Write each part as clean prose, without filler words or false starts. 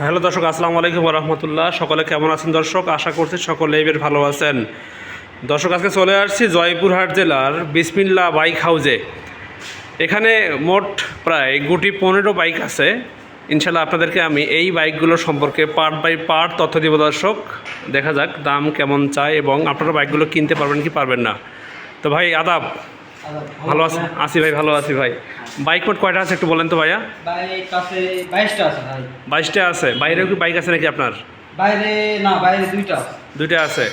Hello দর্শক, আসসালামু আলাইকুম রহমতুল্লাহ। সকলে কেমন আছেন দর্শক? আশা করছি সকলেই বেশ ভালো আছেন। দর্শক, আজকে চলে আসছি জয়পুরহাট জেলার বিসমিল্লাহ বাইক হাউজে। এখানে মোট প্রায় গুটি 15 বাইক আছে। ইনশাল্লাহ আপনাদেরকে আমি এই বাইকগুলোর সম্পর্কে পার্ট বাই পার্ট তথ্য দিব দর্শক। দেখা যাক দাম কেমন চাই এবং আপনারা বাইকগুলো কিনতে পারবেন কি পারবেন না। তো ভাই আদাব, ভালো আছি? আসি ভাই, ভালো আছি ভাই। বাইক মোট কয়টা আছে একটু বলেন তো ভাইয়া? বাইক আছে 22টা আছে ভাই। 22টা আছে। বাইরেও কি বাইক আছে নাকি আপনার? বাইরে না, বাইরে দুইটা আছে। দুইটা আছে।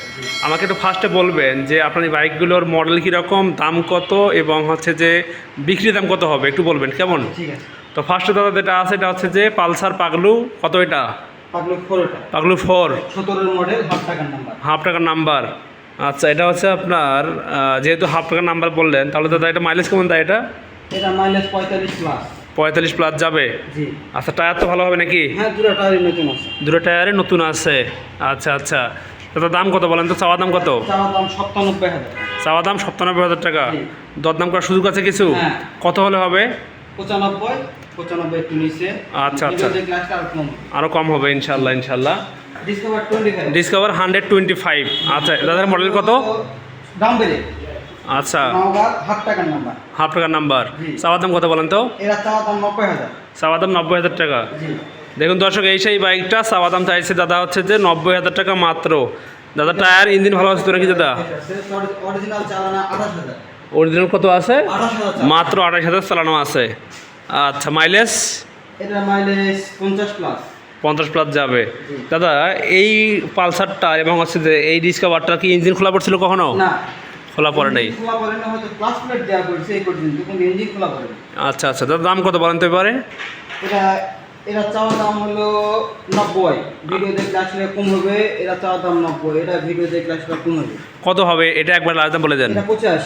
আমাকে একটু ফার্স্টে বলবেন যে আপনার এই বাইকগুলোর মডেল কীরকম, দাম কত এবং হচ্ছে যে বিক্রি দাম কত হবে একটু বলবেন কেমন? ঠিক আছে। তো ফার্স্টে দাদা যেটা আছে এটা হচ্ছে যে পালসার পাগলু। কত এটা? পাগলু 4টা। পাগলু 4 17 মডেল, হাফ টাকার নাম্বার। হাফ টাকার নাম্বার। আচ্ছা, এটা হচ্ছে আপনার যেহেতু হাফ টাকার নাম্বার বললেন তাহলে দাদা এটা মাইলেজ কেমন দেয়? এটা এটা মাইলেজ 45 প্লাস। 45 প্লাস যাবে। জি। আচ্ছা, টায়ার তো ভালো হবে নাকি? হ্যাঁ, দুটো টায়ারই নতুন আছে। দুটো টায়ারে নতুন আছে। আচ্ছা আচ্ছা, দাদা দাম কত বলেন তো? চাওয়া দাম কত? চাওয়া দাম 97,000। চাওয়া দাম 97,000 টাকা। জি। দরদাম করার সুযোগ আছে কিছু? হ্যাঁ। কত হলে হবে? 95 একটু নিচে। আচ্ছা আচ্ছা, ভিডিও দেখলে আজকে আর কম। আরও কম হবে ইনশাল্লাহ ইনশাল্লাহ। ডিসকভার 25। ডিসকভার 125। আচ্ছা, দাদার মডেল কত? দাম বেড়ে। আচ্ছা, নওগাঁ, হাফ টাকার নাম্বার। হাফ টাকার নাম্বার। জি। চাওয়া দাম কত বলেন তো? এরা চাওয়া দাম 90,000। চাওয়া দাম 90,000 টাকা। জি। দেখুন দর্শক, এই সেই বাইকটা চাওয়া দাম চাইছে দাদা হচ্ছে যে 90,000 টাকা মাত্র। দাদা টায়ার ইঞ্জিন ভালো আছে তো নাকি দাদা? অরিজিনাল চালানো 28,000। অরিজিনাল কত আছে? 28,000। মাত্র 28,000 চালানো আছে। আচ্ছা, মাইলেজ? এটা মাইলেজ 50 প্লাস। 50 প্লাস যাবে। দাদা এই পালসারটা এবং হচ্ছে যে এই ডিসকভারটা কি ইঞ্জিন খোলা পড়ছিল কখনো? না, খোলা পড়ে নাই। খোলা পড়ে না, হয়তো ক্লাস প্লেট দেওয়া করছে এই পর্যন্ত, কিন্তু ইঞ্জিন খোলা পড়ে না। আচ্ছা আচ্ছা, দাদা দাম কত বলেন তো এবারে? এটা এটা চাওয়া দাম হলো 90। ভিডিও দেখলে আসলে কম হবে। এটা চাওয়া দাম 90, এটা ভিডিও দেখলে আসলে কম হবে। কত হবে এটা একবার লাস্ট দাম বলে দেন। এটা 85।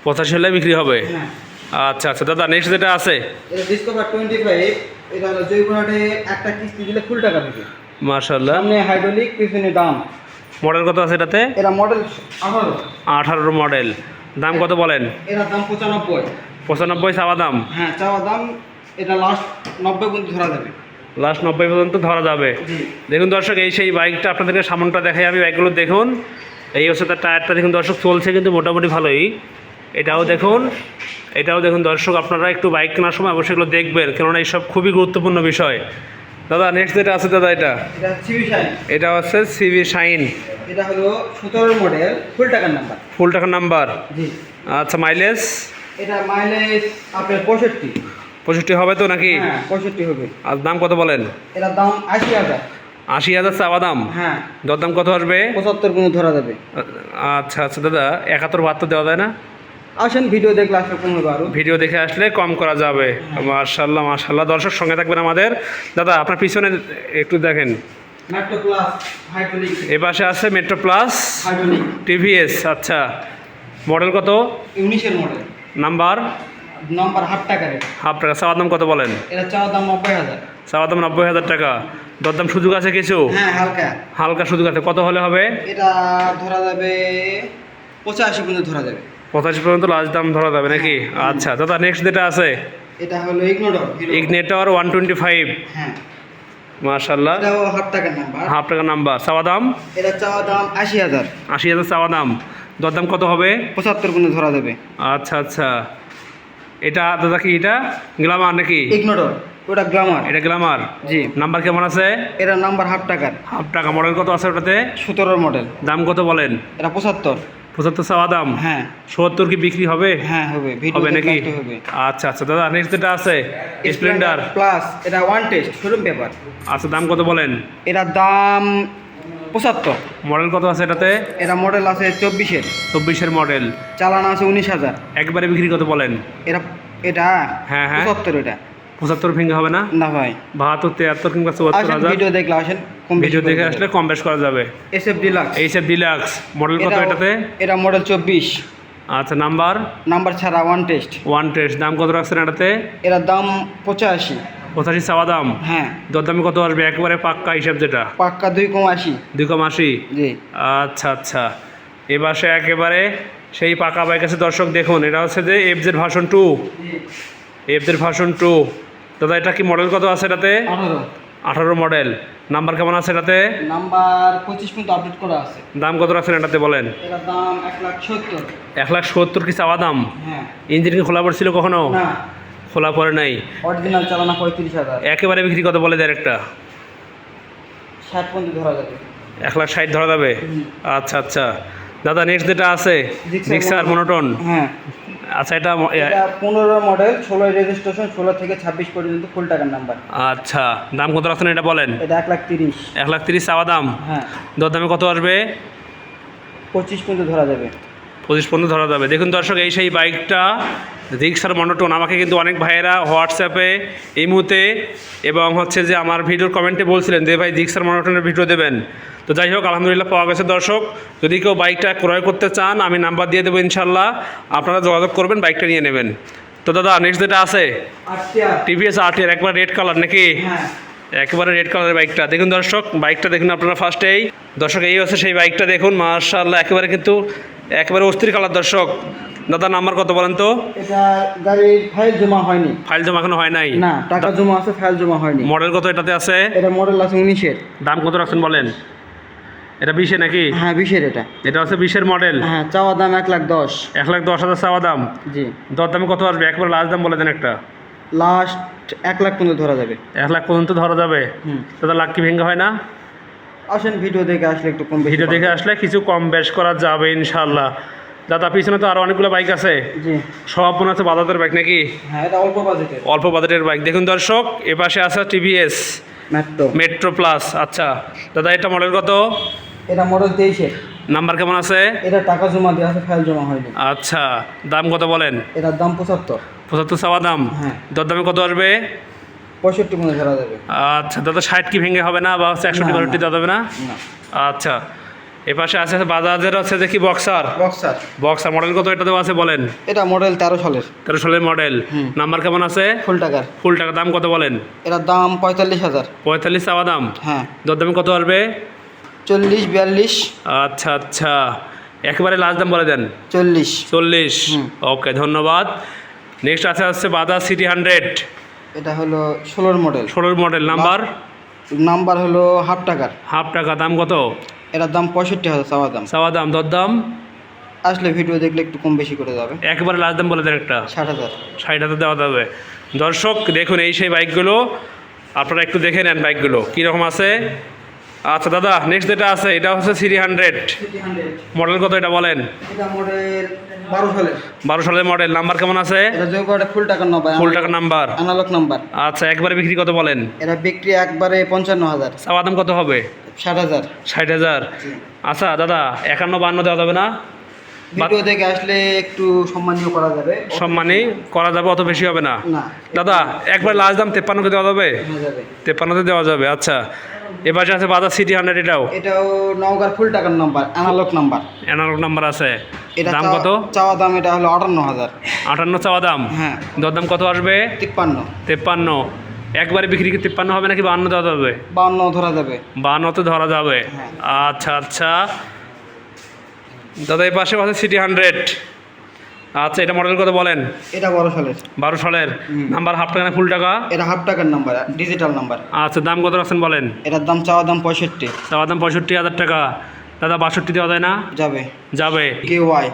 85 হলে বিক্রি হবে। হ্যাঁ। আচ্ছা আচ্ছা, দাদা নেক্সট যেটা আছে? এটা ডিসকভার 25। এটা হলো জয়পুরহাটে একটা কিস্তি দিলে ফুল টাকা দিবে। মাশাআল্লাহ। সামনে হাইড্রোলিক, পিছনে দাম। মডেল কত আছে এটাতে? এটা মডেল 18। 18 মডেল। দাম কত বলেন? এটার দাম 95। 95 চাওয়া দাম। হ্যাঁ, চাওয়া দাম। এটা লাস্ট 90 পর্যন্ত ধরা যাবে। লাস্ট 90 পর্যন্ত ধরা যাবে। জি। দেখুন দর্শক, এই সেই বাইকটা আপনাদেরকে সামনটা দেখাই আমি। বাইকগুলো দেখুন, এই হচ্ছে তার টায়ারটা দেখুন দর্শক, চলছে কিন্তু মোটামুটি ভালোই। এটাও দেখুন, এটাও দেখুন দর্শক। আপনারা একটু বাইক কেনার সময় অবশ্যই এগুলো দেখবেন, কেননা এইসব খুবই গুরুত্বপূর্ণ বিষয়। দাদা নেক্সট যেটা আছে দাদা এটা? এটা সিভি শাইন। এটা হচ্ছে সিভি শাইন। এটা হলো 17 মডেল, ফুল টাকার নাম্বার। ফুল টাকার নাম্বার। জি। আচ্ছা, মাইলেজ? এটা মাইলেজ আপনার 65। 65 হবে তো নাকি? হ্যাঁ, 65 হবে। আর দাম কত বলেন? এটার দাম 80,000। 80,000 চাওয়া দাম। হ্যাঁ। দরদাম কত আসবে? 75 পর্যন্ত ধরা যাবে। আচ্ছা আচ্ছা, দাদা 71 দেওয়া যায় না? আসেন, ভিডিও দেখলে আসলে কম হবে আরো। ভিডিও দেখে আসলে কম করা যাবে। মাশাআল্লাহ মাশাআল্লাহ। দর্শক সঙ্গে থাকবেন আমাদের। দাদা আপনার পিছনে একটু দেখেন, মেট্রো প্লাস হাইড্রোলিক। এ পাশে আছে মেট্রো প্লাস হাইড্রোলিক টিভিএস। আচ্ছা, মডেল কত? 19 মডেল। নাম্বার? নাম্বার হাফ টাকার। হাফ টাকা। চাওয়ার দাম কত বলেন? এটা চাওয়া দাম 90,000। চাওয়ার দাম 90,000 টাকা। দরদাম সুযোগ আছে কিছু? হ্যাঁ, হালকা। হালকা সুযোগ আছে। কত হলে হবে? এটা ধরা যাবে 85 পর্যন্ত ধরা যাবে। 85 পর্যন্ত লাস্ট দাম ধরা যাবে নাকি? আচ্ছা দাদা নেক্সট যেটা আছে? এটা হলো ইগনোডর। ইগনেটর 125। হ্যাঁ। মাশাআল্লাহ। এটাও হাফ টাকার নাম্বার। হাফ টাকা নাম্বার। চাওয়া দাম? এটা চাওয়া দাম 80,000। 80,000 চাওয়া দাম। দরদাম কত হবে? 75 পর্যন্ত ধরা যাবে। আচ্ছা আচ্ছা, এটা দাদা কি এটা গ্লামার নাকি? ইগনোডর, ওটা গ্ল্যামার। এটা গ্লামার। জি। নাম্বার কেমন আছে? এটার নাম্বার হাফ টাকার। হাফ টাকা। মডেল কত আছে ওটাতে? 17 মডেল। দাম কত বলেন? এটা 75। 75 চাওয়া দাম। হ্যাঁ। 70 কি বিক্রি হবে? হ্যাঁ, হবে। ভিডিও হবে নাকি? দেখতে হবে। আচ্ছা আচ্ছা, দাদা নেক্সট যেটা আছে? Splendor plus. এটা ওয়ান টেস্ট শোরুম পেপার। আচ্ছা, দাম কত বলেন? এটার দাম 75। মডেল কত আছে এটাতে? এটা মডেল আছে 24-এর। 24-এর মডেল। চালানো আছে 19,000। একবারে বিক্রি কত বলেন? এটা এটা হ্যাঁ হ্যাঁ। 75। এটা 75 ভেঙে হবে না? না ভাই। 72, 73 কিংবা আসেন, 74,000। ভিডিও দেখলে আসেন, কম বেশি ভিডিও করে দেখে দেবে। আসলে কম বেশ করা যাবে। SF deluxe. এইসব ডিলাক্স। মডেল কত এটাতে? এটা মডেল 24। আচ্ছা, নাম্বার? নাম্বার ছাড়া ওয়ান টেস্ট। One test. দাম কত রাখছেন এটাতে? এটার দাম 85। 85 চাওয়া দাম। হ্যাঁ। দরদামে কত আসবে একবারে পাক্কা হিসাব যেটা? পাক্কা 2,80। 2,80। জি। আচ্ছা আচ্ছা, এবার সে একেবারে সেই পাকা বাইক আছে দর্শক। দেখুন এটা হচ্ছে যে এফজেড ভার্সন 2। FZ version 2। দাদা এটা কি মডেল কত আছে এটাতে? 18 মডেল। নাম্বার কেমন আছে এটাতে? নাম্বার 25 পর্যন্ত আপডেট করা আছে। দাম কত রাখছেন এটাতে বলেন? এটার দাম 1,70,000। 1,70,000 কি চাওয়া দাম? হ্যাঁ। ইঞ্জিন কি খোলা পড়ছিল কখনো? না, খোলা পড়ে নাই। অরিজিনাল চালানো 35,000। একেবারে বিক্রি কত বলে দেয় একটা? 60 পর্যন্ত ধরা যাবে। 1,60,000 ধরা যাবে। হুম। আচ্ছা আচ্ছা দাদা, নেক্সট যেটা আছে জিক্সার মনোটন। হ্যাঁ, আচ্ছা এটা এটা 15 মডেল, 16 রেজিস্ট্রেশন, 16 থেকে 26 পর্যন্ত ফুল টাকার নাম্বার। আচ্ছা দাম কত রাখছেন এটা বলেন? এটা 1,30,000। 1,30,000 চাওয়া দাম। হ্যাঁ, দরদামে কত আসবে? 25 পর্যন্ত ধরা যাবে। 25 পর্যন্ত ধরা যাবে। দেখুন দর্শক, এই সেই বাইকটা জিক্সার মনোটন। আমাকে কিন্তু অনেক ভাইয়েরা হোয়াটসঅ্যাপে, ইমুতে এবং হচ্ছে যে আমার ভিডিওর কমেন্টে বলছিলেন যে ভাই জিক্সার মনোটনের ভিডিও দেবেন। তো যাই হোক, আলহামদুলিল্লাহ পাওয়া গেছে দর্শক। যদি কেউ বাইকটা ক্রয় করতে চান আমি নাম্বার দিয়ে দেবো ইনশাল্লাহ, আপনারা যোগাযোগ করবেন, বাইকটা নিয়ে নেবেন। তো দাদা নেক্সট যেটা আছে টিভিএস RTR, একবার রেড কালার নাকি? হ্যাঁ, একেবারে রেড কালারের বাইকটা। দেখুন দর্শক, বাইকটা দেখুন আপনারা ফার্স্টেই। দর্শক এই হচ্ছে সেই বাইকটা, দেখুন মাশাআল্লাহ, একেবারে কিন্তু একেবারে অস্থির কালার। দর্শক দাদা নাম্বার কত বলেন তো? এটা গাড়ির ফাইল জমা হয়নি। ফাইল জমা এখনো হয় নাই? না, টাকা জমা আছে, ফাইল জমা হয়নি। মডেল কত এটাতে আছে? এটা মডেল আছে 19-এর। দাম কত রাখছেন বলেন? এটা 20-এ নাকি? হ্যাঁ, 20-এর এটা। এটা হচ্ছে 20-এর মডেল। হ্যাঁ, চাওয়া দাম 1,10,000। 1,10,000 চাওয়া দাম। জি, দরদামে কত আসবে? একবার লাস্ট দাম বলে দেন একটা। লাস্ট 1,00,000 পর্যন্ত ধরা যাবে। 1,00,000 পর্যন্ত ধরা যাবে। হুম, দাদা লাখ কি ভেঙে হয় না? আসেন ভিডিও দেখে আসলে একটু কম বেশি ভিডিও দেখে আসলে কিছু কম বেশ করা যাবে ইনশাআল্লাহ। দাদা পিছনে তো আরও অনেকগুলো বাইক আছে, জি। সব মনে হচ্ছে বাজাজের বাইক নাকি? হ্যাঁ, এটা অল্প বাজেটের অল্প বাজেটের বাইক। দেখুন দর্শক, এপাশে আছে টিভিএস মেট্রো। Metro plus. আচ্ছা দাদা, এটা মডেল কত? এটা মডেল 23-এর। নাম্বার কেমন আছে? এটা টাকা জমা দেওয়া আছে, ফাইল জমা হয়নি। আচ্ছা দাম কত বলেন? এটার দাম 75। 75 চাওয়া দাম। হ্যাঁ। দরদামে কত আসবে? 65 পর্যন্ত ধরা যাবে। আচ্ছা দাদা, 60 কি ভেঙে হবে না, বা হচ্ছে 61 না, 62 দেওয়া যাবে না? না, আচ্ছা, এপাশে আছে বাজাজের হচ্ছে দেখি বক্সার। বক্সার। বক্সার মডেল কত এটাতেও আছে বলেন? এটা মডেল 13 সালের। 13 সালের মডেল। হুম। নাম্বার কেমন আছে? ফুল টাকার। ফুল টাকা। দাম কত বলেন? এটার দাম 45,000। 45 চাওয়া দাম। হ্যাঁ, দরদামে কত আসবে? 40-42। আচ্ছা আচ্ছা, একেবারে লাস্ট দাম বলে দেন। 40। 40। হুম। ওকে, ধন্যবাদ। নেক্সট আছে হচ্ছে বাজাজ সিটি 100, এটা হলো 16-এর মডেল। 16 মডেল। নাম্বার? নাম্বার হলো হাফ টাকার। হাফ টাকা। দাম কত? এটার দাম 65,000 চাওয়া দাম। চাওয়া দাম। দরদাম? আসলে ভিডিও দেখলে একটু কম বেশি করে যাবে। একেবারে লাস্ট দাম বলে দেন একটা। 60,000। 60,000 দেওয়া যাবে। দর্শক দেখুন, এই সেই বাইকগুলো, আপনারা একটু দেখে নেন বাইকগুলো কীরকম আছে। আচ্ছা দাদা, নেক্সট যেটা আছে এটা হচ্ছে সিটি 100, মডেল কত এটা বলেন? এটা মডেল 12 সালের। 12 সালের মডেল। নাম্বার কেমন আছে? এটা জয়গড়ে ফুল টাকার নাম্বার। ফুল টাকা নাম্বার। Analog number. আচ্ছা, একবারে বিক্রি কত বলেন? এটা বিক্রি একবারে 55,000। চাওয়া দাম কত হবে? 60,000। 60,000। আচ্ছা দাদা, 51-52 দেওয়া যাবে না? ভিডিও দেখে আসলে একটু সম্মানীয় করা যাবে। সম্মানী করা যাবে, অত বেশি হবে না? না, দাদা একবার লাস্ট দাম 53 দেওয়া যাবে? হয়ে যাবে। 53 দেওয়া যাবে। আচ্ছা, এবার আছে বাজাজ সিটি 100, এটাও এটাও নওগাঁর ফুল টাকার number, analog number. Analog number আছে। এটা দাম কত? চাওয়া দাম এটা হলো 58,000। 58 চাওয়া দাম। হ্যাঁ, দরদাম কত আসবে? 53। 53। একবারে বিক্রি কি 53 হবে নাকি 52 দেওয়া যাবে? 52 ধরা যাবে। 52 তো ধরা যাবে। হ্যাঁ। আচ্ছা আচ্ছা দাদা, এই পাশে আছে সিটি 100। আচ্ছা, এটা মডেল কত বলেন? এটা 12 সালের। 12 সালের। হুম। নাম্বার হাফ টাকা না ফুল টাকা? এটা হাফ টাকার নাম্বার, ডিজিটাল নাম্বার। আচ্ছা, দাম কত রাখছেন বলেন? এটার দাম চাওয়া দাম 65। চাওয়া দাম 65,000 টাকা। দাদা 62 দেওয়া যায় না? যাবে। যাবে। KY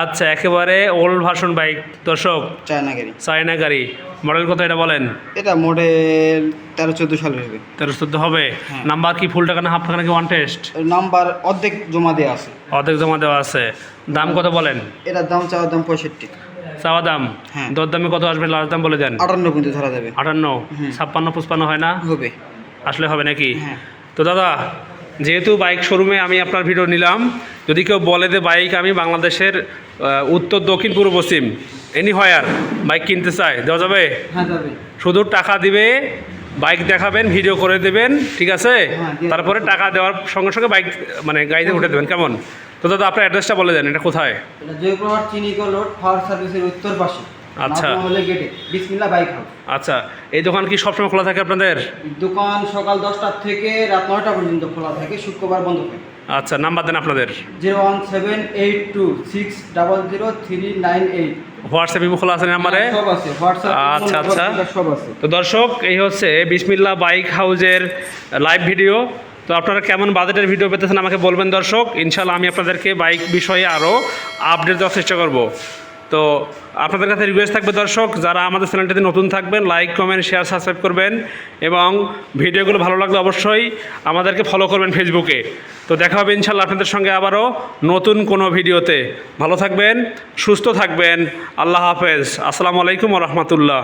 আচ্ছা, একেবারে ওল্ড ভার্সন বাইক দর্শক, চায়না গাড়ি। চায়না গাড়ি। মডেল কত এটা বলেন? এটা মডেল 13-14 সালের হবে। 13-14 হবে। হ্যাঁ। নাম্বার কি ফুল টাকা না হাফ টাকা নাকি ওয়ান টেস্ট? নাম্বার অর্ধেক জমা দেওয়া আছে। অর্ধেক জমা দেওয়া আছে। দাম কত বলেন? এটার দাম চাওয়া দাম 65। চাওয়া দাম। হ্যাঁ। দরদামে কত আসবে লাস্ট দাম বলে দেন? 58 পর্যন্ত ধরা যাবে। 58। হুম। 56-55 হয় না? হবে। আসলে হবে নাকি? হ্যাঁ। তো দাদা, যেহেতু বাইক শোরুমে আমি আপনার ভিডিও নিলাম, যদি কেউ বলে যে বাইক আমি বাংলাদেশের উত্তর দক্ষিণ পূর্ব পশ্চিম এনিহয়ার বাইক কিনতে চাই, দেওয়া যাবে? হ্যাঁ, যাবে। শুধু টাকা দিবে, বাইক দেখাবেন, ভিডিও করে দেবেন, ঠিক আছে? হ্যাঁ, দিয়ে তারপরে টাকা দেওয়ার সঙ্গে সঙ্গে বাইক মানে গাড়িতে উঠে দেবেন, কেমন? তো দাদা আপনার অ্যাড্রেসটা বলে দেন, এটা কোথায়? এটা জয়প্রহাট চিনিকো রোড, ফায়ার সার্ভিসের উত্তর পাশে। আচ্ছা। নাম হলে গেটে বিসমিল্লাহ বাইক হাউস। আচ্ছা, এই দোকান কি সবসময় খোলা থাকে আপনাদের? দোকান সকাল 10টা থেকে রাত 9টা পর্যন্ত খোলা থাকে, শুক্রবার বন্ধ থাকে। আচ্ছা, নাম্বার দেন আপনাদের। 01782600398। হোয়াটসঅ্যাপ ইমো খোলা আছে নাম্বারে? সব আছে, হোয়াটসঅ্যাপ আচ্ছা আচ্ছা। সব আছে। তো দর্শক, এই হচ্ছে বিসমিল্লাহ বাইক হাউজের লাইভ ভিডিও। তো আপনারা কেমন বাজেটের ভিডিও পেতেছেন আমাকে বলবেন দর্শক, ইনশাল্লাহ আমি আপনাদেরকে বাইক বিষয়ে আরও আপডেট দেওয়ার চেষ্টা করব। তো আপনাদের কাছে রিকোয়েস্ট থাকবে দর্শক, যারা আমাদের চ্যানেলটিতে নতুন থাকবেন লাইক কমেন্ট শেয়ার সাবস্ক্রাইব করবেন, এবং ভিডিওগুলো ভালো লাগলে অবশ্যই আমাদেরকে ফলো করবেন ফেসবুকে। তো দেখা হবে ইনশাল্লাহ আপনাদের সঙ্গে আবারও নতুন কোনো ভিডিওতে। ভালো থাকবেন, সুস্থ থাকবেন, আল্লাহ হাফেজ, আসসালামু আলাইকুম ওয়া রাহমাতুল্লাহ।